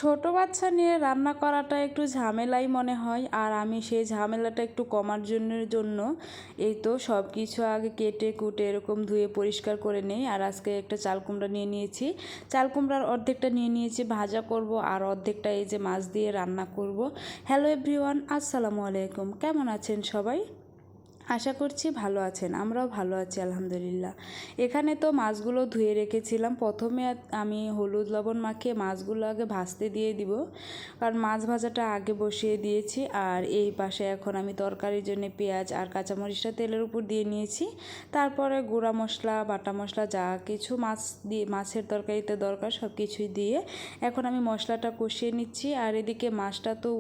ছোট বাচ্চা নিয়ে রান্না করাটা একটু ঝামেলাই মনে হয়, আর আমি সেই ঝামেলাটা একটু কমার জন্য এই তো সব কিছু আগে কেটে কুটে এরকম ধুয়ে পরিষ্কার করে নেই। আর আজকে একটা চাল কুমড়া নিয়ে নিয়েছি, চাল কুমড়ার অর্ধেকটা নিয়ে নিয়েছি ভাজা করব, আর অর্ধেকটা এই যে মাছ দিয়ে রান্না করব। হ্যালো এভরিওয়ান, আসসালামু আলাইকুম। কেমন আছেন সবাই? আশা করছি ভালো আছেন, আমরাও ভালো আছি আলহামদুলিল্লাহ। এখানে তো মাছগুলো ধুয়ে রেখেছিলাম। প্রথমে আমি হলুদ লবণ মাখিয়ে মাছগুলো আগে ভাজতে দিয়ে দিব, কারণ মাছ ভাজাটা আগে বসিয়ে দিয়েছি। আর এই পাশে এখন আমি তরকারির জন্য পেঁয়াজ আর কাঁচামরিচটা তেলের উপর দিয়ে নিয়েছি। তারপরে গুঁড়া মশলা, বাটা মশলা, যা কিছু মাছের তরকারিতে দরকার সব কিছুই দিয়ে এখন আমি মশলাটা কষিয়ে নিচ্ছি। আর এদিকে মাছটা তো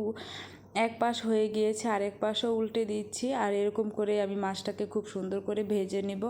এক পাশ হয়ে গিয়েছে, আর এক পাশও উল্টে দিচ্ছি। আর এরকম করে আমি মাছটাকে খুব সুন্দর করে ভেজে নেব।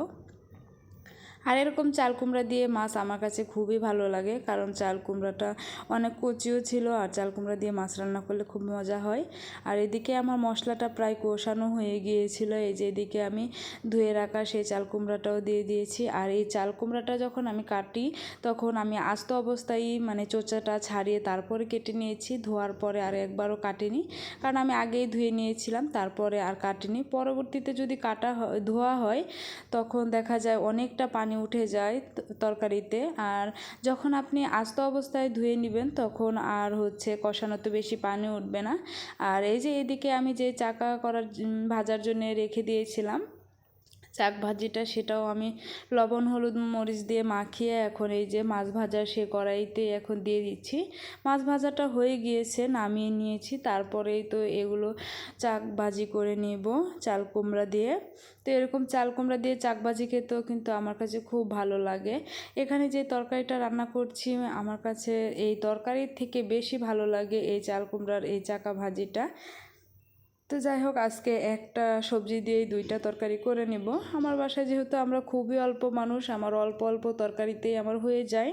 আর এরকম চাল কুমড়া দিয়ে মাছ আমার কাছে খুবই ভালো লাগে, কারণ চাল কুমড়াটা অনেক কচিও ছিল, আর চাল কুমড়া দিয়ে মাছ রান্না করলে খুব মজা হয়। আর এদিকে আমার মশলাটা প্রায় কষানো হয়ে গিয়েছিল। এই যে এদিকে আমি ধুয়ে রাখা সেই চাল কুমড়াটাও দিয়ে দিয়েছি। আর এই চাল কুমড়াটা যখন আমি কাটি তখন আমি আস্ত অবস্থায় মানে চোচাটা ছাড়িয়ে তারপরে কেটে নিয়েছি, ধোয়ার পরে আর একবারও কাটিনি, কারণ আমি আগেই ধুয়ে নিয়েছিলাম, তারপরে আর কাটিনি। পরবর্তীতে যদি ধোয়া হয় তখন দেখা যায় অনেকটা পানি উঠে যায় তরকারিতে। আর যখন আপনি আস্ত অবস্থায় ধুয়ে নেবেন তখন আর কষানোতে বেশি পানি উঠবে না। আর এই যে এদিকে আমি যে ভাজার জন্য রেখে দিয়েছিলাম শাক ভাজিটা, সেটাও আমি লবণ হলুদ মরিচ দিয়ে মাখিয়ে এখন এই যে মাছ ভাজার সে কড়াইতে এখন দিয়ে দিচ্ছি। মাছ ভাজাটা হয়ে গিয়েছে, নামিয়ে নিয়েছি। তারপরেই তো এগুলো চাক ভাজি করে নেব চাল কুমড়া দিয়ে। তো এরকম চাল কুমড়া দিয়ে চাক ভাজি খেতেও কিন্তু আমার কাছে খুব ভালো লাগে। এখানে যে তরকারিটা রান্না করছি আমার কাছে এই তরকারির থেকে বেশি ভালো লাগে এই চাল কুমড়ার এই চাকা ভাজিটা। তো যাই হোক, আজকে একটা সবজি দিয়েই দুইটা তরকারি করে নেব। আমার বাসায় যেহেতু আমরা খুবই অল্প মানুষ, আমার অল্প অল্প তরকারিতেই আমার হয়ে যায়।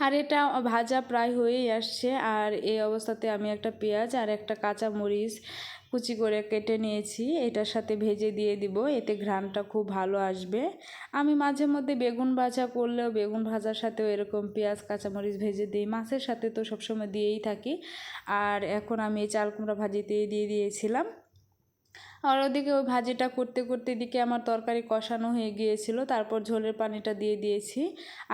আর এটা ভাজা প্রায় হয়েই আসছে। আর এই অবস্থাতে আমি একটা পেঁয়াজ আর একটা কাঁচা মরিচ কুচি করে কেটে নিয়েছি, এটার সাথে ভেজে দিয়ে দিব, এতে ঘ্রাণটা খুব ভালো আসবে। আমি মাঝে মধ্যে বেগুন ভাজা করলেও বেগুন ভাজার সাথেও এরকম পেঁয়াজ কাঁচামরিচ ভেজে দিই, মাছের সাথে তো সবসময় দিয়েই থাকি। আর এখন আমি এই চাল কুমড়া ভাজিতেই দিয়ে দিয়েছিলাম। আর ওদিকে ওই ভাজিটা করতে করতে এদিকে আমার তরকারি কষানো হয়ে গিয়েছিল, তারপর ঝোলের পানিটা দিয়ে দিয়েছি।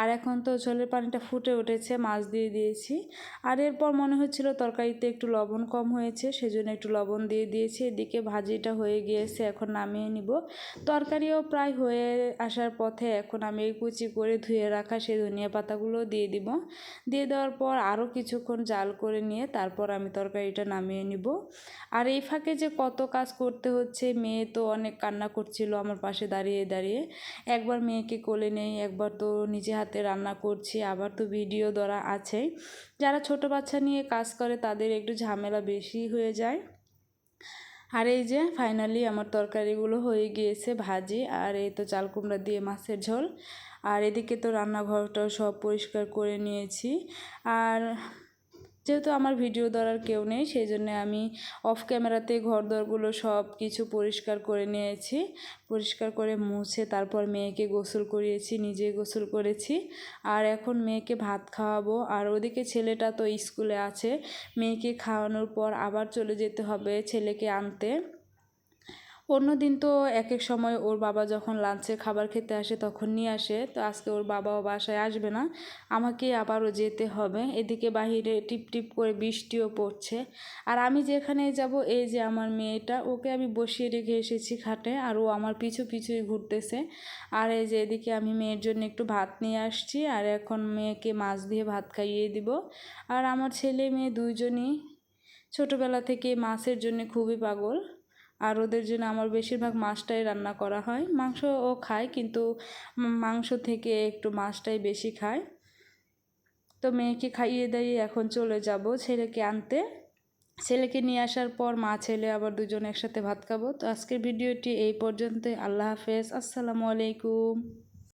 আর এখন তো ঝোলের পানিটা ফুটে উঠেছে, মাছ দিয়ে দিয়েছি। আর এরপর মনে হচ্ছিল তরকারিতে একটু লবণ কম হয়েছে, সেজন্য একটু লবণ দিয়ে দিয়েছি। এদিকে ভাজিটা হয়ে গিয়েছে, এখন নামিয়ে নিব। তরকারিও প্রায় হয়ে আসার পথে এখন আমি এই কুচি করে ধুয়ে রাখা সেই ধনিয়া পাতাগুলো দিয়ে দিব। দিয়ে দেওয়ার পর আরও কিছুক্ষণ জাল করে নিয়ে তারপর আমি তরকারিটা নামিয়ে নিব। আর এই ফাঁকে যে কত কাজ করতে হচ্ছে, মেয়ে তো অনেক কান্না করছিল আমার পাশে দাঁড়িয়ে দাঁড়িয়ে। একবার মেয়েকে কোলে নেই, একবার তো নিজে হাতে রান্না করছি, আবার তো ভিডিও ধরা আছেই। যারা ছোট বাচ্চা নিয়ে কাজ করে তাদের একটু ঝামেলা বেশি হয়ে যায়। আর এই যে ফাইনালি আমার তরকারিগুলো হয়ে গিয়েছে ভাজি, আর এই তো চাল কুমড়া দিয়ে মাছের ঝোল। আর এদিকে তো রান্নাঘরটাও সব পরিষ্কার করে নিয়েছি। আর যেহেতু আমার ভিডিও ধরার কেউ নেই, সেই জন্য আমি অফ ক্যামেরাতে ঘরদোরগুলো সব কিছু পরিষ্কার করে নিয়েছি। পরিষ্কার করে মুছে তারপর মেয়েকে গোসল করিয়েছি, নিজে গোসল করেছি। আর এখন মেয়েকে ভাত খাওয়াবো। আর ওদিকে ছেলেটা তো স্কুলে আছে, মেয়েকে খাওয়ানোর পর আবার চলে যেতে হবে ছেলেকে আনতে। অন্য দিন তো এক এক সময় ওর বাবা যখন লাঞ্চে খাবার খেতে আসে তখন নিয়ে আসে, তো আজকে ওর বাবাও বাসায় আসবে না, আমাকে আবারও যেতে হবে। এদিকে বাহিরে টিপ টিপ করে বৃষ্টিও পড়ছে। আর আমি যেখানে যাব, এই যে আমার মেয়েটা, ওকে আমি বসিয়ে রেখে এসেছি খাটে, আর ও আমার পিছু পিছুই ঘুরতেছে। আর এই যে এদিকে আমি মেয়ের জন্য একটু ভাত নিয়ে আসছি, আর এখন মেয়েকে মাছ দিয়ে ভাত খাইয়ে দিব। আর আমার ছেলে মেয়ে দুইজনই ছোটোবেলা থেকে মাছের জন্য খুবই পাগল। আর ওদের জন্য আমার বেশিরভাগ মাছটাই রান্না করা হয়। মাংসও খায়, কিন্তু মাংস থেকে একটু মাছটাই বেশি খায়। তো মেয়েকে খাইয়ে দাইয়ে এখন চলে যাব ছেলেকে আনতে। ছেলেকে নিয়ে আসার পর মা ছেলে আবার দুজন একসাথে ভাত খাবো। তো আজকের ভিডিওটি এই পর্যন্তই। আল্লাহ হাফেজ, আসসালামু আলাইকুম।